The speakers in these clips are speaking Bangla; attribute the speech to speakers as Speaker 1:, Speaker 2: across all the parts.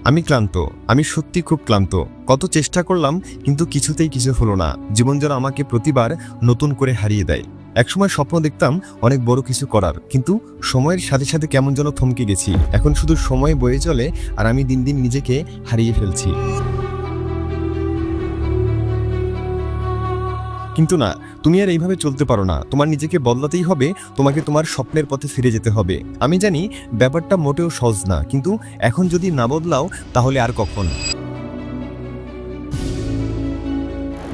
Speaker 1: আমি ক্লান্ত, আমি সত্যি খুব ক্লান্ত। কত চেষ্টা করলাম কিন্তু কিছুতেই কিছু হলো না। জীবন যেন আমাকে প্রতিবার নতুন করে হারিয়ে দেয়। একসময় স্বপ্ন দেখতাম অনেক বড় কিছু করার, কিন্তু সময়ের সাথে সাথে কেমন যেন থমকে গেছি। এখন শুধু সময় বয়ে চলে আর আমি দিন দিন নিজেকে হারিয়ে ফেলছি। কিন্তু না, তুমি আর এইভাবে চলতে পারো না। তোমার নিজেকে বদলাতেই হবে, তোমাকে তোমার স্বপ্নের পথে ফিরে যেতে হবে। আমি জানি ব্যাপারটা মোটেও সহজ না, কিন্তু এখন যদি না বদলাও তাহলে আর কখন?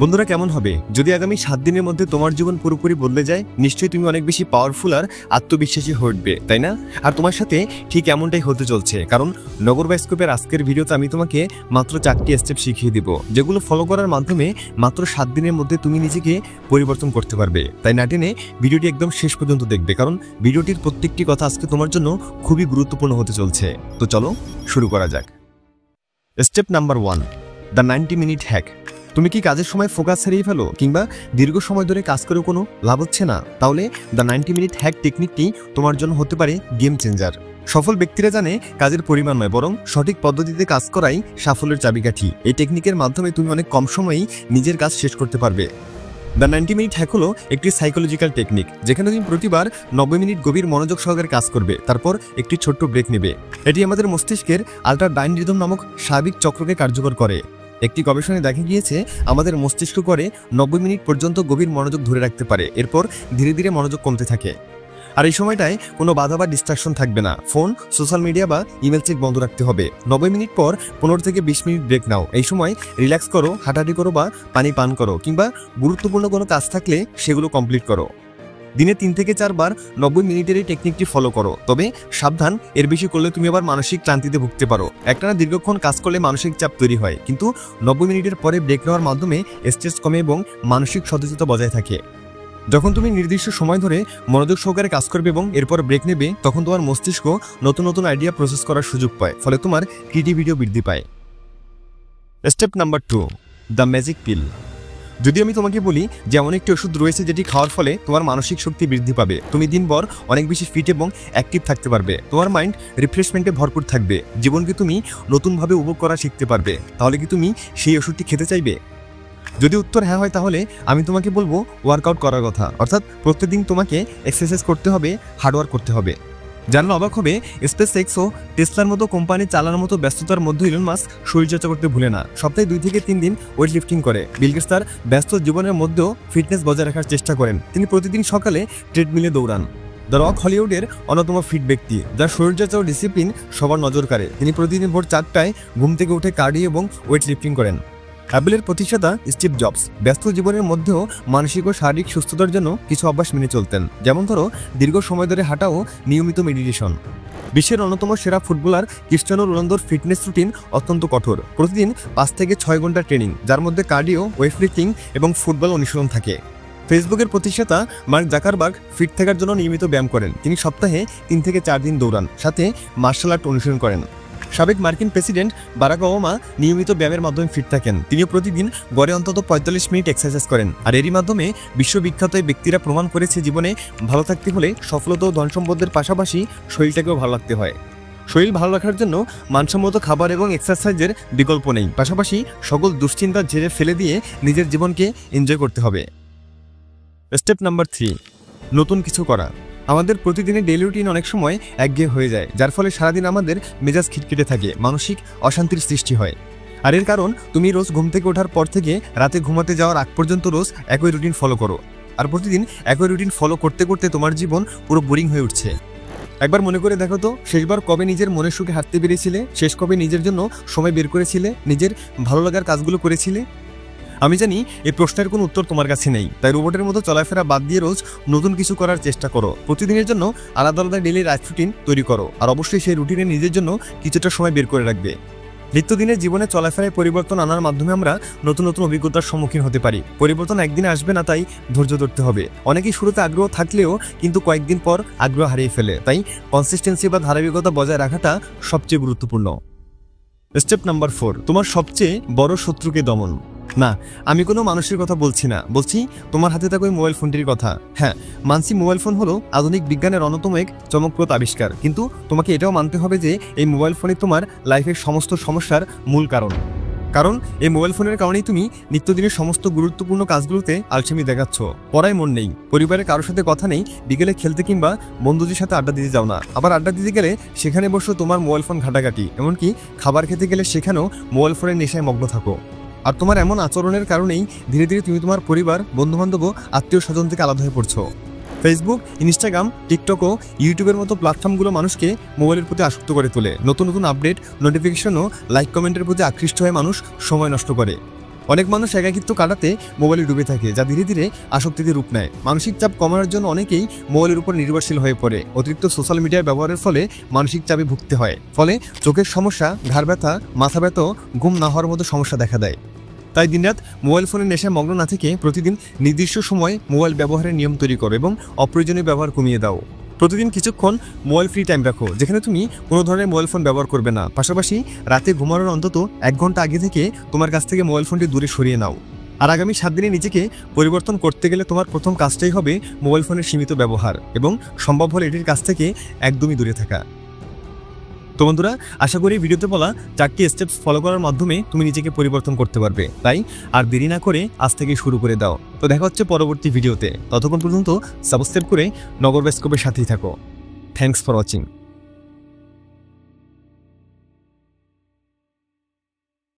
Speaker 1: বন্ধুরা, কেমন হবে যদি আগামী 7 দিনের মধ্যে তোমার জীবন পুরোপুরি বদলে যায়? নিশ্চয়ই তুমি অনেক বেশি পাওয়ারফুল আর আত্মবিশ্বাসী হয়ে উঠবে, তাই না? আর তোমার সাথে ঠিক এমনটাই হতে চলছে, কারণ নগর বায়োস্কোপের আজকের ভিডিওতে আমি তোমাকে মাত্র 4টি স্টেপ শিখিয়ে দিব, যেগুলো ফলো করার মাধ্যমে মাত্র 7 দিনের মধ্যে তুমি নিজেকে পরিবর্তন করতে পারবে। তাই না টেনে ভিডিওটি একদম শেষ পর্যন্ত দেখবে, কারণ ভিডিওটির প্রত্যেকটি কথা আজকে তোমার জন্য খুবই গুরুত্বপূর্ণ হতে চলছে। তো চলো শুরু করা যাক। Step number 1, the 90 minute hack. তুমি কি কাজের সময় ফোকাস হারিয়ে ফেলো, কিংবা দীর্ঘ সময় ধরে কাজ করেও কোনো লাভ হচ্ছে না? তাহলে দ্য 90 মিনিট হ্যাক টেকনিকটি তোমার জন্য হতে পারে গেম চেঞ্জার। সফল ব্যক্তিরা জানে কাজের পরিমাণ নয়, বরং সঠিক পদ্ধতিতে কাজ করাই সাফল্যের চাবিকাঠি। এই টেকনিকের মাধ্যমে তুমি অনেক কম সময়েই নিজের কাজ শেষ করতে পারবে। দ্য 90 মিনিট হ্যাক হলো একটি সাইকোলজিক্যাল টেকনিক, যেখানে তুমি প্রতিবার 90 মিনিট গভীর মনোযোগ সহকারে কাজ করবে, তারপর একটি ছোট্ট ব্রেক নেবে। এটি আমাদের মস্তিষ্কের আল্ট্রাডাইন রিদম নামক স্বাভাবিক চক্রকে কার্যকর করে। একটি গবেষণায় দেখা গিয়েছে আমাদের মস্তিষ্ক করে 90 মিনিট পর্যন্ত গভীর মনোযোগ ধরে রাখতে পারে, এরপর ধীরে ধীরে মনোযোগ কমতে থাকে। আর এই সময়টায় কোনো বাধা বা ডিস্ট্রাকশন থাকবে না। ফোন, সোশ্যাল মিডিয়া বা ইমেল চেক বন্ধ রাখতে হবে। 90 মিনিট পর 15 থেকে 20 মিনিট ব্রেক নাও। এই সময় রিল্যাক্স করো, হাঁটাহাঁটি করো বা পানি পান করো, কিংবা গুরুত্বপূর্ণ কোনো কাজ থাকলে সেগুলো কমপ্লিট করো। দিনে 3 থেকে 4 বার 90 মিনিটের এই টেকনিকটি ফলো করো। তবে সাবধান, এর বেশি করলে তুমি আবার মানসিক ক্লান্তিতে ভুগতে পারো। একটানা দীর্ঘক্ষণ কাজ করলে মানসিক চাপ তৈরি হয়, কিন্তু 90 মিনিটের পরে ব্রেক নেওয়ার মাধ্যমে স্ট্রেস কমে এবং মানসিক সতেজতা বজায় থাকে। যখন তুমি নির্দিষ্ট সময় ধরে মনোযোগ সহকারে কাজ করবে এবং এরপর ব্রেক নেবে, তখন তোমার মস্তিষ্ক নতুন নতুন আইডিয়া প্রসেস করার সুযোগ পায়, ফলে তোমার ক্রিয়েটিভিটিও বৃদ্ধি পায়। স্টেপ নাম্বার 2, দ্য ম্যাজিক পিল। যদি আমি তোমাকে বলি যে এমন একটি ওষুধ রয়েছে যেটি খাওয়ার ফলে তোমার মানসিক শক্তি বৃদ্ধি পাবে, তুমি দিনভর অনেক বেশি ফিট এবং অ্যাক্টিভ থাকতে পারবে, তোমার মাইন্ড রিফ্রেশমেন্টে ভরপুর থাকবে, জীবনকে তুমি নতুনভাবে উপভোগ করা শিখতে পারবে, তাহলে কি তুমি সেই ওষুধটি খেতে চাইবে? যদি উত্তর হ্যাঁ হয়, তাহলে আমি তোমাকে বলবো ওয়ার্কআউট করার কথা। অর্থাৎ প্রত্যেকদিন তোমাকে এক্সারসাইজ করতে হবে, হার্ডওয়ার্ক করতে হবে। জানলে অবাক হবে, স্পেসএক্স ও টেসলার মতো কোম্পানি চালানোর মতো ব্যস্ততার মধ্যে ইলন মাস্ক শরীরচর্চা করতে ভুলে না। সপ্তাহে 2 থেকে 3 দিন ওয়েট লিফটিং করে। বিল গেটস তার ব্যস্ত জীবনের মধ্যেও ফিটনেস বজায় রাখার চেষ্টা করেন। তিনি প্রতিদিন সকালে ট্রেডমিলে দৌড়ান। দ্য রক হলিউডের অন্যতম ফিট ব্যক্তি, যার শরীরচর্চা ও ডিসিপ্লিন সবার নজর কাড়ে। তিনি প্রতিদিন ভোর 4টায় ঘুম থেকে উঠে কার্ডিও এবং ওয়েট লিফটিং করেন। অ্যাপলের প্রতিষ্ঠাতা স্টিভ জবস ব্যস্ত জীবনের মধ্যেও মানসিক ও শারীরিক সুস্থতার জন্য কিছু অভ্যাস মেনে চলতেন, যেমন ধরো দীর্ঘ সময় ধরে হাঁটা ও নিয়মিত মেডিটেশন। বিশ্বের অন্যতম সেরা ফুটবলার ক্রিস্টিয়ানো রোনালদোর ফিটনেস রুটিন অত্যন্ত কঠোর। প্রতিদিন 5 থেকে 6 ঘন্টা ট্রেনিং, যার মধ্যে কার্ডিও, ওয়েটলিফটিং এবং ফুটবল অনুশীলন থাকে। ফেসবুকের প্রতিষ্ঠাতা মার্ক জাকারবার্গ ফিট থাকার জন্য নিয়মিত ব্যায়াম করেন। তিনি সপ্তাহে 3 থেকে 4 দিন দৌড়ান, সাথে মার্শাল আর্ট অনুশীলন করেন। সাবেক মার্কিন প্রেসিডেন্ট বারাক ওবামা নিয়মিত ব্যায়ামের মাধ্যমে ফিট থাকেন। তিনিও প্রতিদিন গড়ে অন্তত 45 মিনিট এক্সারসাইজ করেন। আর এরই মাধ্যমে বিশ্ববিখ্যাত এই ব্যক্তিরা প্রমাণ করেছে জীবনে ভালো থাকতে হলে সফলতা ও ধন সম্পদের পাশাপাশি শরীরটাকেও ভালো রাখতে হয়। শরীর ভালো রাখার জন্য মানসম্মত খাবার এবং এক্সারসাইজের বিকল্প নেই। পাশাপাশি সকল দুশ্চিন্তা ঝেড়ে ফেলে দিয়ে নিজের জীবনকে এনজয় করতে হবে। স্টেপ নাম্বার 3, নতুন কিছু করা। আমাদের প্রতিদিনের ডেইলি রুটিন অনেক সময় একঘেয়ে হয়ে যায়, যার ফলে সারাদিন আমাদের মেজাজ খিটখিটে থাকে, মানসিক অশান্তির সৃষ্টি হয়। আর এর কারণ, তুমি রোজ ঘুম থেকে ওঠার পর থেকে রাতে ঘুমাতে যাওয়ার আগ পর্যন্ত রোজ একই রুটিন ফলো করো। আর প্রতিদিন একই রুটিন ফলো করতে করতে তোমার জীবন পুরো বোরিং হয়ে উঠছে। একবার মনে করে দেখো তো, শেষবার কবে নিজের মনের সুখে হাঁটতে পেরেছিলে? শেষ কবে নিজের জন্য সময় বের করেছিলে, নিজের ভালো লাগার কাজগুলো করেছিলে? আমি জানি এই প্রশ্নের কোনো উত্তর তোমার কাছে নেই, তাই রোবটের মতো চলাফেরা বাদ দিয়ে রোজ নতুন কিছু করার চেষ্টা করো। প্রতিদিনের জন্য আলাদা আলাদা ডেইলি লাইফ রুটিন তৈরি করো, আর অবশ্যই সেই রুটিনে নিজের জন্য কিছুটা সময় বের করে রাখবে। নিত্যদিনের জীবনে চলাফেরায় পরিবর্তন আনার মাধ্যমে আমরা নতুন নতুন অভিজ্ঞতার সম্মুখীন হতে পারি। পরিবর্তন একদিনে আসবে না, তাই ধৈর্য ধরতে হবে। অনেকেই শুরুতে আগ্রহ থাকলেও কিন্তু কয়েকদিন পর আগ্রহ হারিয়ে ফেলে, তাই কনসিস্টেন্সি বা ধারাবাহিকতা বজায় রাখাটা সবচেয়ে গুরুত্বপূর্ণ। স্টেপ নাম্বার 4, তোমার সবচেয়ে বড় শত্রুকে দমন। না, আমি কোনো মানুষের কথা বলছি না, বলছি তোমার হাতে থাকা ওই মোবাইল ফোনটির কথা। হ্যাঁ, মানছি মোবাইল ফোন হলো আধুনিক বিজ্ঞানের অন্যতম এক চমকপ্রদ আবিষ্কার, কিন্তু তোমাকে এটাও মানতে হবে যে এই মোবাইল ফোনই তোমার লাইফের সমস্ত সমস্যার মূল কারণ এই মোবাইল ফোনের কারণেই তুমি নিত্যদিনের সমস্ত গুরুত্বপূর্ণ কাজগুলোতে আলসেমি দেখাচ্ছ, পড়ায় মন নেই, পরিবারের কারোর সাথে কথা নেই, বিকেলে খেলতে কিংবা বন্ধুদের সাথে আড্ডা দিতে যাও না, আবার আড্ডা দিতে গেলে সেখানে বসো তোমার মোবাইল ফোন ঘাটাঘাটি, এমনকি খাবার খেতে গেলে সেখানেও মোবাইল ফোনের নেশায় মগ্ন থাকো। আর তোমার এমন আচরণের কারণেই ধীরে ধীরে তুমি তোমার পরিবার, বন্ধুবান্ধব ও আত্মীয় স্বজন থেকে আলাদা হয়ে পড়ছো। ফেসবুক, ইনস্টাগ্রাম, টিকটক ও ইউটিউবের মতো প্ল্যাটফর্মগুলো মানুষকে মোবাইলের প্রতি আসক্ত করে তোলে। নতুন নতুন আপডেট, নোটিফিকেশন ও লাইক কমেন্টের প্রতি আকৃষ্ট হয়ে মানুষ সময় নষ্ট করে। অনেক মানুষ একাকিত্ব কাটাতে মোবাইলে ডুবে থাকে, যা ধীরে ধীরে আসক্তিতে রূপ নেয়। মানসিক চাপ কমানোর জন্য অনেকেই মোবাইলের উপর নির্ভরশীল হয়ে পড়ে। অতিরিক্ত সোশ্যাল মিডিয়ার ব্যবহারের ফলে মানসিক চাপে ভুগতে হয়, ফলে চোখের সমস্যা, ঘাড় ব্যথা, মাথা ব্যথা, ঘুম না হওয়ার মতো সমস্যা দেখা দেয়। তাই দিনরাত মোবাইল ফোনের নেশায় মগ্ন না থেকে প্রতিদিন নির্দিষ্ট সময় মোবাইল ব্যবহারের নিয়ম তৈরি করো এবং অপ্রয়োজনীয় ব্যবহার কমিয়ে দাও। প্রতিদিন কিছুক্ষণ মোবাইল ফ্রি টাইম রাখো, যেখানে তুমি কোনো ধরনের মোবাইল ফোন ব্যবহার করবে না। পাশাপাশি রাতে ঘুমানোর অন্তত 1 ঘন্টা আগে থেকে তোমার কাছ থেকে মোবাইল ফোনটি দূরে সরিয়ে নাও। আর আগামী 7 দিনে নিজেকে পরিবর্তন করতে গেলে তোমার প্রথম কাজটাই হবে মোবাইল ফোনের সীমিত ব্যবহার এবং সম্ভব হলে এটির কাছ থেকে একদমই দূরে থাকা। তো বন্ধুরা, আশা করি ভিডিওতে বলা 4টি স্টেপস ফলো করার মাধ্যমে তুমি নিজেকে পরিবর্তন করতে পারবে। তাই আর দেরি না করে আজ থেকে শুরু করে দাও। তো দেখা হচ্ছে পরবর্তী ভিডিওতে। ততক্ষণ পর্যন্ত সাবস্ক্রাইব করে নগর বাস্কপের সাথেই থাকো। Thanks for watching.